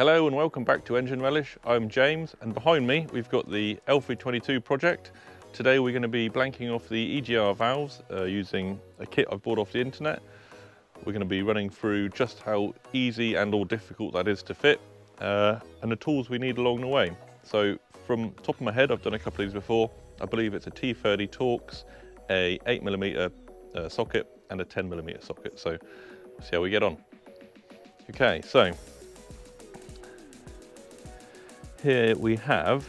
Hello and welcome back to Engine Relish. I'm James, and behind me we've got the L322 project. Today we're going to be blanking off the EGR valves using a kit I've bought off the internet. We're going to be running through just how easy and or difficult that is to fit and the tools we need along the way. So from top of my head, I've done a couple of these before. I believe it's a T30 Torx, a 8mm socket and a 10mm socket. So we'll see how we get on. Okay, so here we have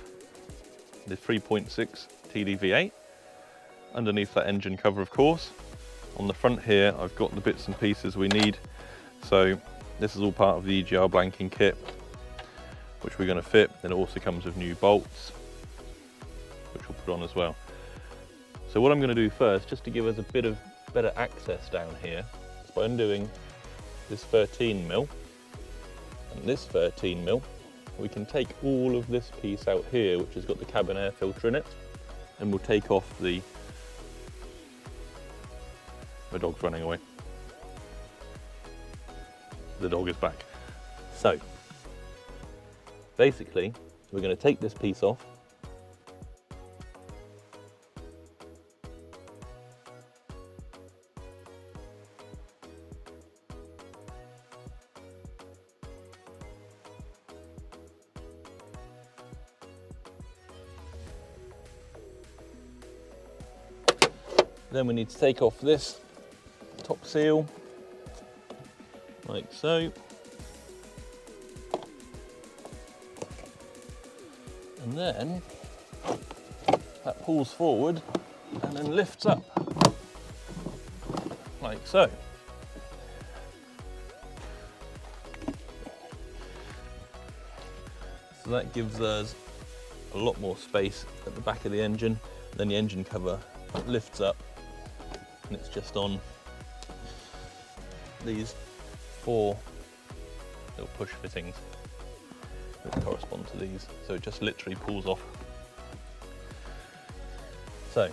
the 3.6 TDV8 underneath that engine cover, of course. On the front here I've got the bits and pieces we need. So this is all part of the EGR blanking kit which we're going to fit. Then it also comes with new bolts which we'll put on as well. So what I'm going to do first, just to give us a bit of better access down here, is by undoing this 13mm and this 13mm. We can take all of this piece out here, which has got the cabin air filter in it, and we'll take off the... My dog's running away. The dog is back. So, basically, we're going to take this piece off. Then we need to take off this top seal, like so. And then that pulls forward and then lifts up, like so. So that gives us a lot more space at the back of the engine. Then the engine cover lifts up. And it's just on these 4 little push fittings that correspond to these, so it just literally pulls off. So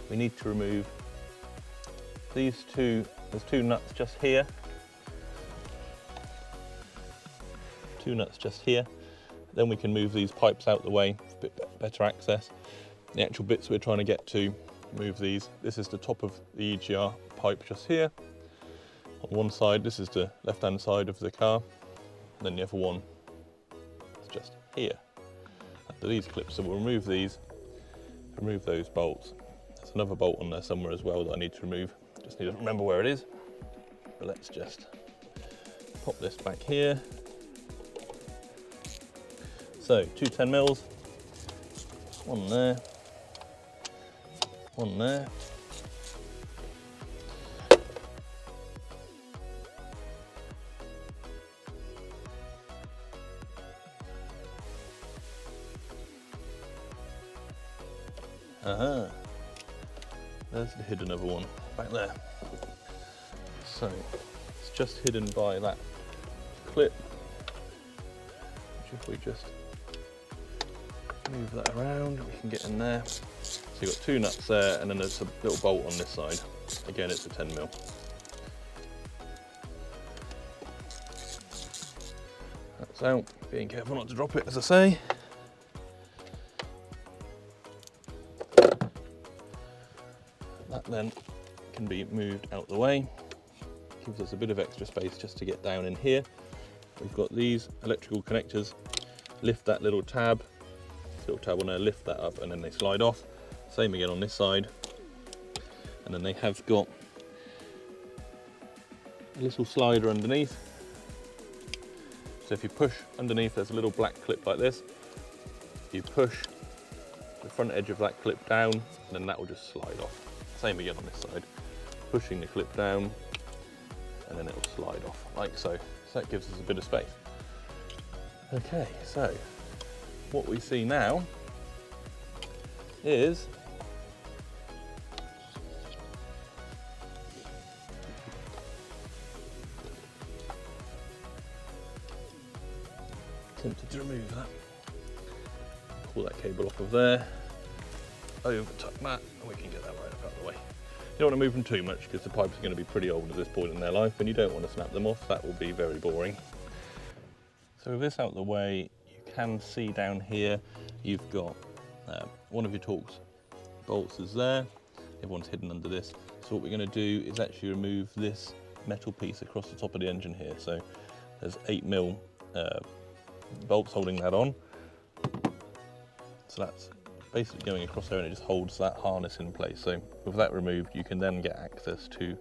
we need to remove these two. There's 2 nuts just here, 2 nuts just here. Then we can move these pipes out the way for a bit better access. The actual bits we're trying to get to, move these. This is the top of the EGR pipe just here. On one side, this is the left-hand side of the car, and then the other one is just here under these clips. So we'll remove these, remove those bolts. There's another bolt on there somewhere as well that I need to remove. Just need to remember where it is. But let's just pop this back here. So 2 10mm, one there. One there. There's the hidden other one back there. So it's just hidden by that clip, which if we just move that around, we can get in there. So you've got 2 nuts there, and then there's a little bolt on this side. Again, it's a 10mm. That's out. Being careful not to drop it, as I say. That then can be moved out the way. Gives us a bit of extra space just to get down in here. We've got these electrical connectors. Lift that little tab. This little tab on there, lift that up, and then they slide off. Same again on this side. And then they have got a little slider underneath. So if you push underneath, there's a little black clip like this. You push the front edge of that clip down, and then that will just slide off. Same again on this side. Pushing the clip down, and then it will slide off, like so. So that gives us a bit of space. Okay, so what we see now is tempted to remove that. Pull that cable off of there, over tuck that, and we can get that right up out of the way. You don't want to move them too much because the pipes are going to be pretty old at this point in their life, and you don't want to snap them off. That will be very boring. So with this out of the way, you can see down here, you've got one of your Torx bolts is there. Everyone's hidden under this. So what we're going to do is actually remove this metal piece across the top of the engine here. So there's 8mm bolts holding that on. So that's basically going across there, and it just holds that harness in place. So with that removed, you can then get access to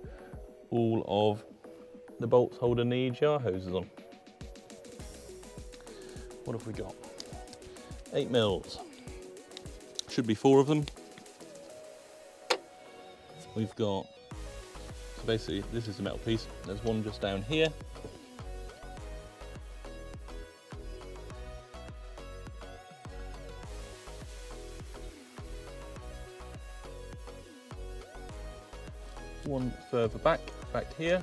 all of the bolts holding the EGR hoses on. What have we got? 8mm. Should be 4 of them. We've got, so basically this is the metal piece. There's one just down here. One further back here.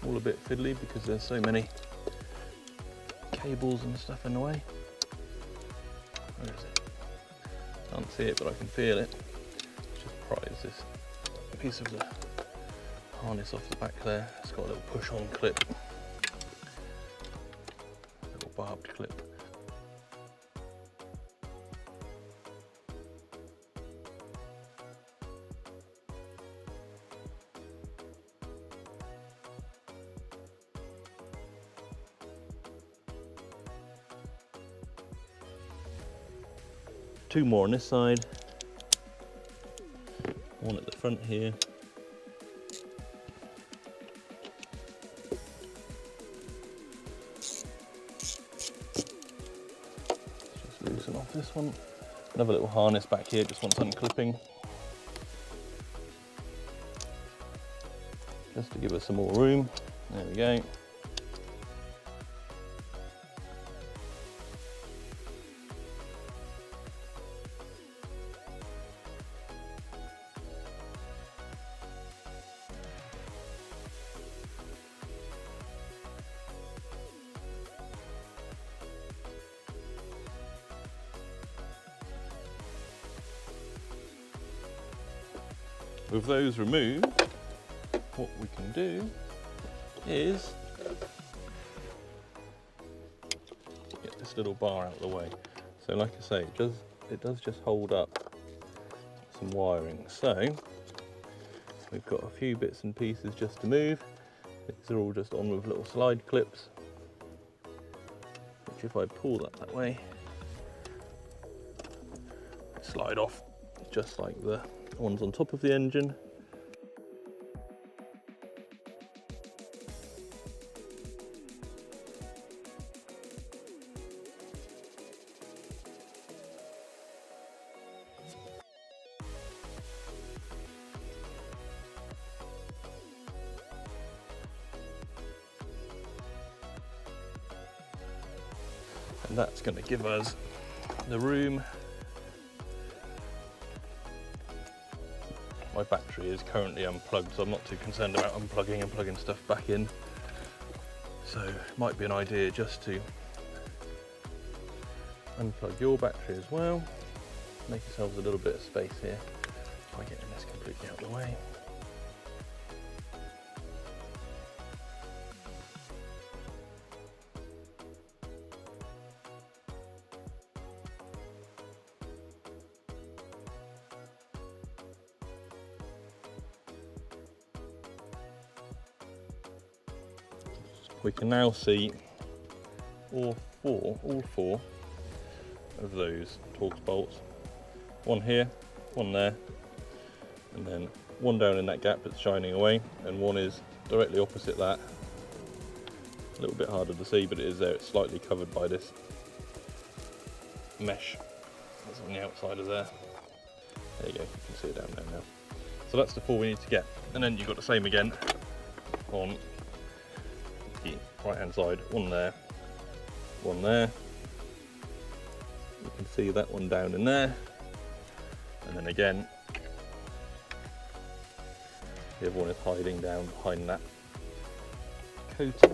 All a bit fiddly because there's so many cables and stuff in the way. Where is it? Can't see it, but I can feel it. Just prise this piece of the harness off the back there. It's got a little push-on clip, a little barbed clip. Two more on this side, one at the front here. Just loosen off this one. Another little harness back here, just wants unclipping. Just to give us some more room. There we go. With those removed, what we can do is get this little bar out of the way. So like I say, it does just hold up some wiring. So we've got a few bits and pieces just to move. These are all just on with little slide clips, which if I pull that way, slide off just like the ones on top of the engine. And that's going to give us the room. My battery is currently unplugged, so I'm not too concerned about unplugging and plugging stuff back in. So it might be an idea just to unplug your battery as well. Make yourselves a little bit of space here by getting this completely out of the way. We can now see all four of those Torx bolts. One here, one there, and then one down in that gap that's shining away, and one is directly opposite that. A little bit harder to see, but it is there. It's slightly covered by this mesh that's on the outside of there. There you go, you can see it down there now. So that's the 4 we need to get. And then you've got the same again on right hand side, one there, one there. You can see that one down in there, and then again the other one is hiding down behind that coating.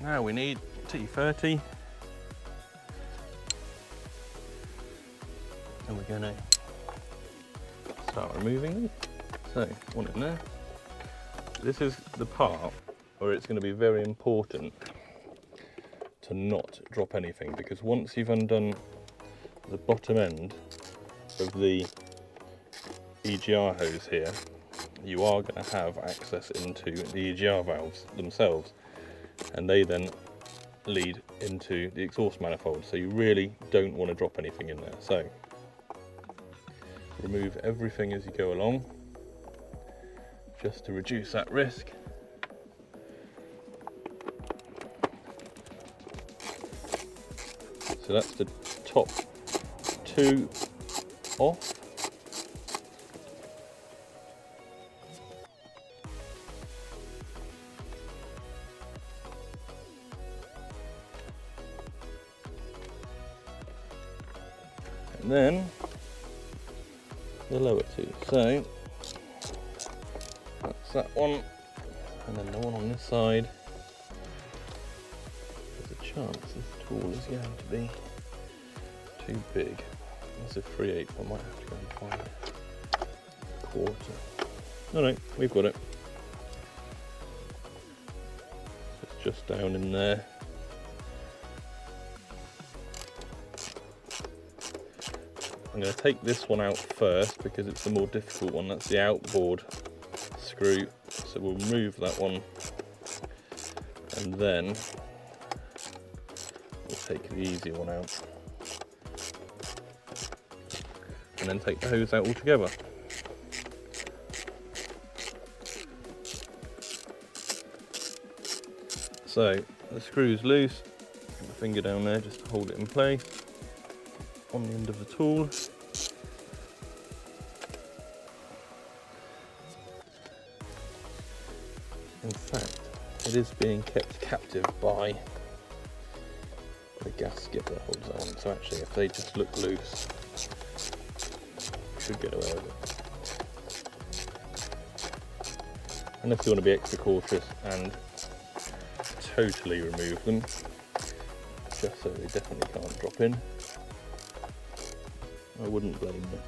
Now we need T30, and we're going to start removing them. So one in there. This is the part where it's going to be very important to not drop anything, because once you've undone the bottom end of the EGR hose here, you are going to have access into the EGR valves themselves, and they then lead into the exhaust manifold, so you really don't want to drop anything in there. So remove everything as you go along, just to reduce that risk. So that's the top two off. And then the lower two. So that's that one, and then the one on this side. There's a chance this tool is going to be too big. That's a 3/8. I might have to go and find a quarter. No, we've got it. It's just down in there. I'm going to take this one out first because it's the more difficult one. That's the outboard screw. So we'll remove that one, and then we'll take the easier one out, and then take the hose out altogether. So the screw's loose. Put the finger down there just to hold it in place on the end of the tool. In fact, it is being kept captive by the gasket that holds it on. So actually, if they just look loose, you should get away with it. Unless you want to be extra cautious and totally remove them, just so they definitely can't drop in. I wouldn't blame you.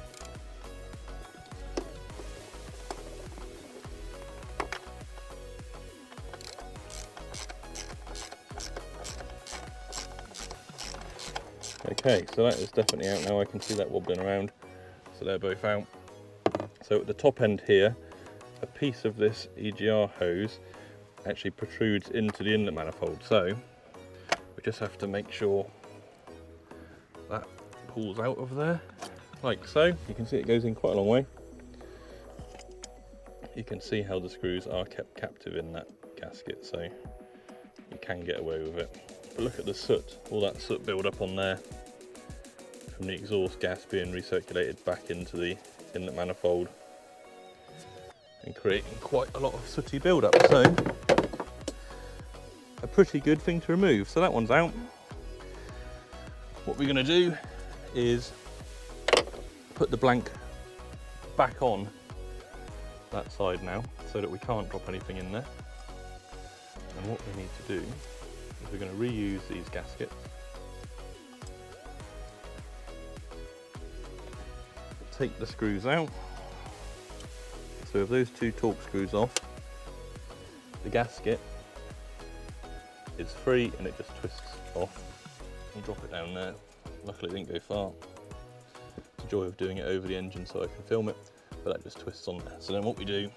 Okay, so that is definitely out now. I can see that wobbling around. So they're both out. So at the top end here, a piece of this EGR hose actually protrudes into the inlet manifold. So we just have to make sure that pulls out of there, like so. You can see it goes in quite a long way. You can see how the screws are kept captive in that gasket, so you can get away with it. But look at the soot, all that soot build up on there from the exhaust gas being recirculated back into the inlet manifold and creating quite a lot of sooty build up. So a pretty good thing to remove. So that one's out. What we're going to do is put the blank back on that side now, so that we can't drop anything in there. And what we need to do is we're going to reuse these gaskets. Take the screws out. So with those two torque screws off, the gasket is free and it just twists off. You drop it down there. Luckily it didn't go far. It's the joy of doing it over the engine so I can film it, but that just twists on there. So then what we do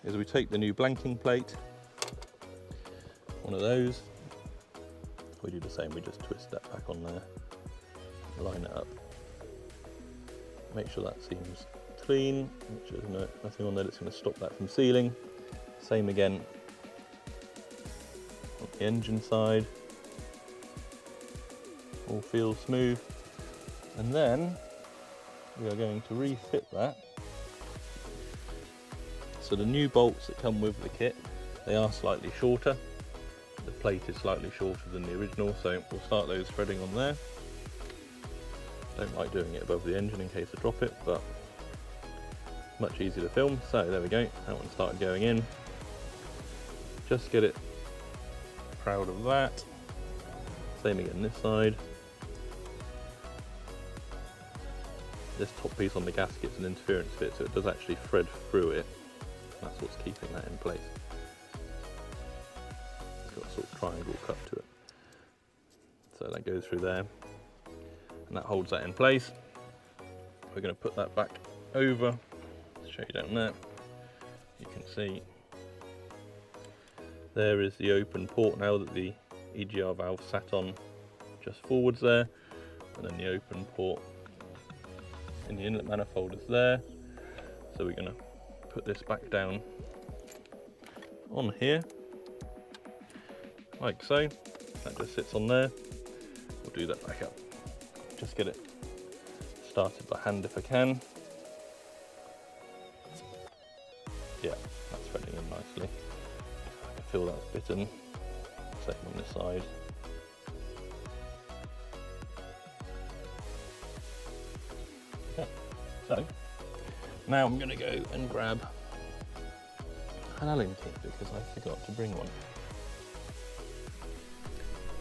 is we take the new blanking plate, one of those, we do the same, we just twist that back on there, line it up, make sure that seems clean, make sure there's nothing on there that's going to stop that from sealing. Same again on the engine side, all feels smooth. And then we are going to refit that. So the new bolts that come with the kit, they are slightly shorter. The plate is slightly shorter than the original, so we'll start those threading on there. Don't like doing it above the engine in case I drop it, but much easier to film. So there we go, that one started going in. Just get it proud of that. Same again this side. This top piece on the gasket's an interference bit, so it does actually thread through it That's what's keeping that in place. It's got a sort of triangle cut to it. So that goes through there, and that holds that in place. We're going to put that back over, show you down there. You can see there is the open port now that the EGR valve sat on just forwards there, and then the open port in the inlet manifold is there. So we're going to put this back down on here, like so. That just sits on there. We'll do that back up. Just get it started by hand if I can. Yeah, that's threading in nicely. I can feel that's bitten. Same on this side. Yeah. So now I'm going to go and grab an Allen kit because I forgot to bring one.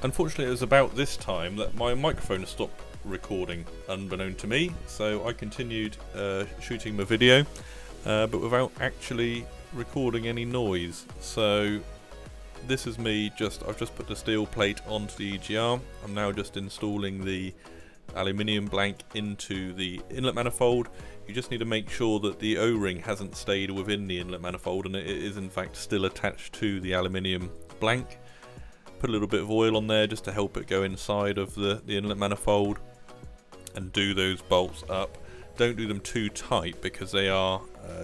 Unfortunately, it was about this time that my microphone stopped recording, unbeknown to me, so I continued shooting my video, but without actually recording any noise. So this is me, I've just put the steel plate onto the EGR. I'm now just installing the aluminium blank into the inlet manifold. You just need to make sure that the O-ring hasn't stayed within the inlet manifold, and it is in fact still attached to the aluminium blank. Put a little bit of oil on there just to help it go inside of the inlet manifold, and do those bolts up. Don't do them too tight because they are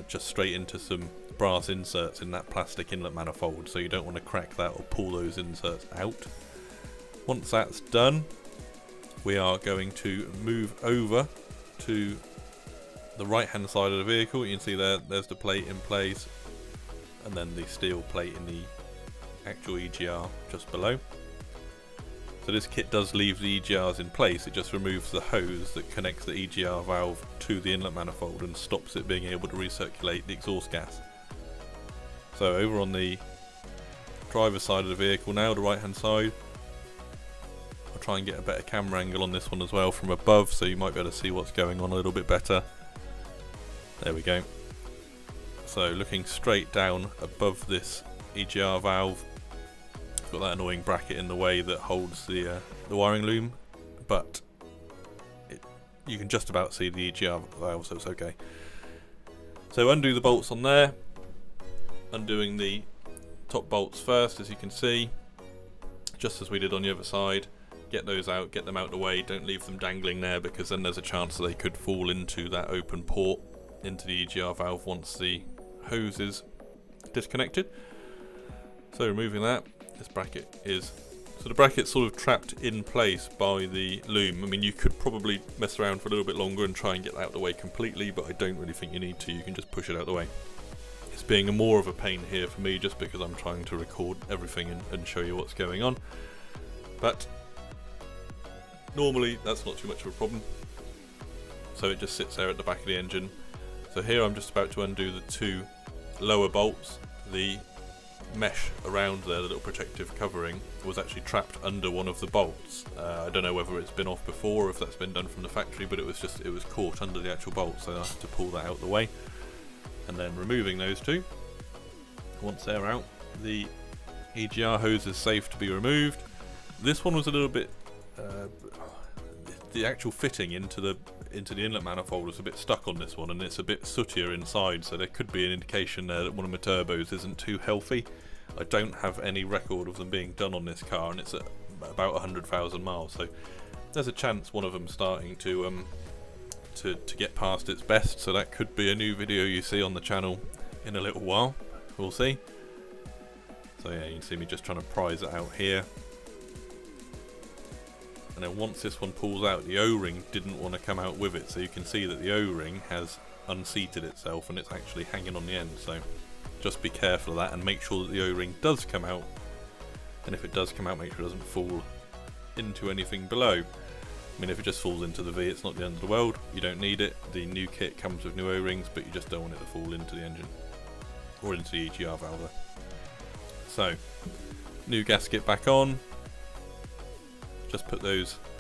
just straight into some brass inserts in that plastic inlet manifold, so you don't want to crack that or pull those inserts out. Once that's done, we are going to move over to the right hand side of the vehicle. You can see there's the plate in place, and then the steel plate in the actual EGR just below. So this kit does leave the EGRs in place, it just removes the hose that connects the EGR valve to the inlet manifold and stops it being able to recirculate the exhaust gas. So over on the driver's side of the vehicle now, the right hand side, I'll try and get a better camera angle on this one as well from above, so you might be able to see what's going on a little bit better. There we go. So looking straight down above this EGR valve, got that annoying bracket in the way that holds the wiring loom, but you can just about see the EGR valve, so it's okay. So undo the bolts on there, undoing the top bolts first, as you can see, just as we did on the other side. Get those out, get them out of the way, don't leave them dangling there, because then there's a chance that they could fall into that open port, into the EGR valve once the hose is disconnected. So removing that, this bracket is, so the bracket's sort of trapped in place by the loom. I mean, you could probably mess around for a little bit longer and try and get that out of the way completely, but I don't really think you need to. You can just push it out of the way. It's being more of a pain here for me just because I'm trying to record everything and show you what's going on. But normally that's not too much of a problem. So it just sits there at the back of the engine. So here I'm just about to undo the two lower bolts. The mesh around there, the little protective covering, was actually trapped under one of the bolts. I don't know whether it's been off before or if that's been done from the factory, but it was caught under the actual bolt, so I have to pull that out of the way. And then removing those two. Once they're out, the EGR hose is safe to be removed. This one was a little bit the actual fitting into the inlet manifold was a bit stuck on this one, and it's a bit sootier inside, so there could be an indication there that one of my turbos isn't too healthy. I don't have any record of them being done on this car, and it's at about 100,000 miles, so there's a chance one of them starting to get past its best, so that could be a new video you see on the channel in a little while. We'll see. So yeah, you can see me just trying to prise it out here. And then once this one pulls out, the O-ring didn't want to come out with it, so you can see that the O-ring has unseated itself and it's actually hanging on the end. So just be careful of that and make sure that the O-ring does come out, and if it does come out, make sure it doesn't fall into anything below. I mean, if it just falls into the V, it's not the end of the world, you don't need it. The new kit comes with new O-rings, but you just don't want it to fall into the engine or into the EGR valve. So new gasket back on. Just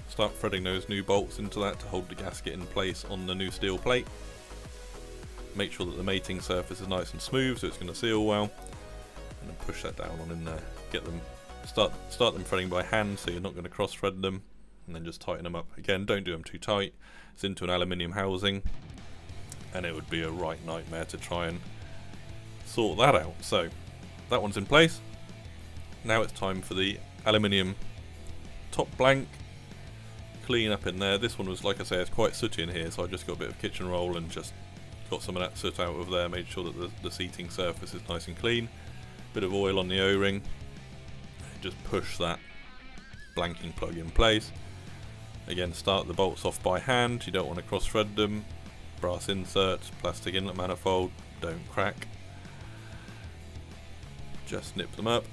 start threading those new bolts into that to hold the gasket in place on the new steel plate. make sure that the mating surface is nice and smooth so it's going to seal well, and then push that down on in there. Get them, start them threading by hand so you're not going to cross thread them, and then just tighten them up. Again, don't do them too tight. It's into an aluminium housing and it would be a right nightmare to try and sort that out. So that one's in place. Now it's time for the aluminium top blank. Clean up in there. This one was, like I say, it's quite sooty in here, so I just got a bit of kitchen roll and just got some of that soot out of there, made sure that the seating surface is nice and clean. Bit of oil on the O-ring. Just push that blanking plug in place. Again, start the bolts off by hand. You don't want to cross thread them. Brass inserts, plastic inlet manifold, don't crack. Just snip them up.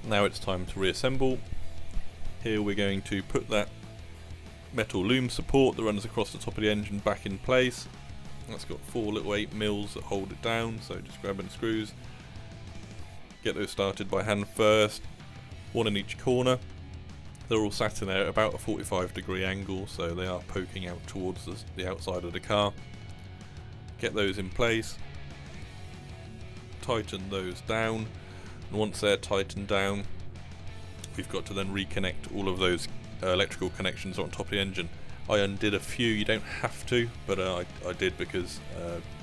Now it's time to reassemble. Here we're going to put that metal loom support that runs across the top of the engine back in place. That's got 4 little 8 mils that hold it down, so just grabbing screws. Get those started by hand first, one in each corner. They're all sat in there at about a 45-degree angle, so they are poking out towards the outside of the car. Get those in place, tighten those down, and once they're tightened down, we've got to then reconnect all of those electrical connections on top of the engine. I undid a few, you don't have to, but I did because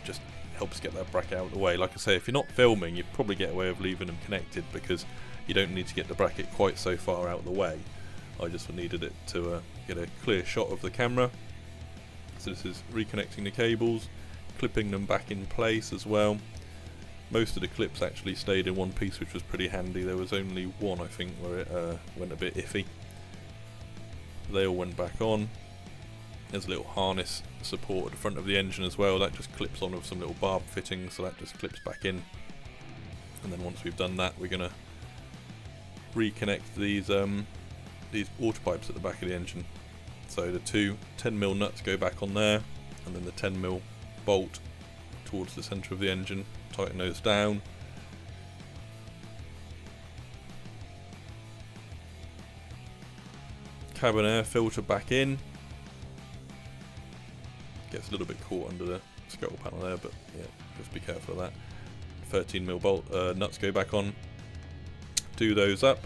just helps get that bracket out of the way. Like I say, if you're not filming, you probably get away with leaving them connected because you don't need to get the bracket quite so far out of the way. I just needed it to get a clear shot of the camera. So this is reconnecting the cables, clipping them back in place as well. Most of the clips actually stayed in one piece, which was pretty handy. There was only one, I think, where it went a bit iffy. They all went back on. There's a little harness support at the front of the engine as well. That just clips on with some little barb fittings, so that just clips back in. And then once we've done that, we're going to reconnect these water pipes at the back of the engine. So the two 10mm nuts go back on there, and then the 10mm bolt towards the centre of the engine. Tighten those down. Cabin air filter back in. Gets a little bit caught under the scuttle panel there, but yeah, just be careful of that. 13mm bolt nuts go back on. Do those up.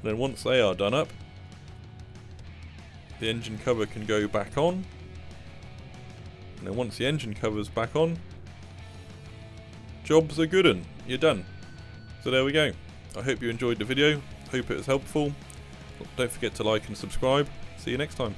And then once they are done up, the engine cover can go back on. And then once the engine cover's back on, job's a good un. You're done. So there we go. I hope you enjoyed the video. Hope it was helpful. Don't forget to like and subscribe. See you next time.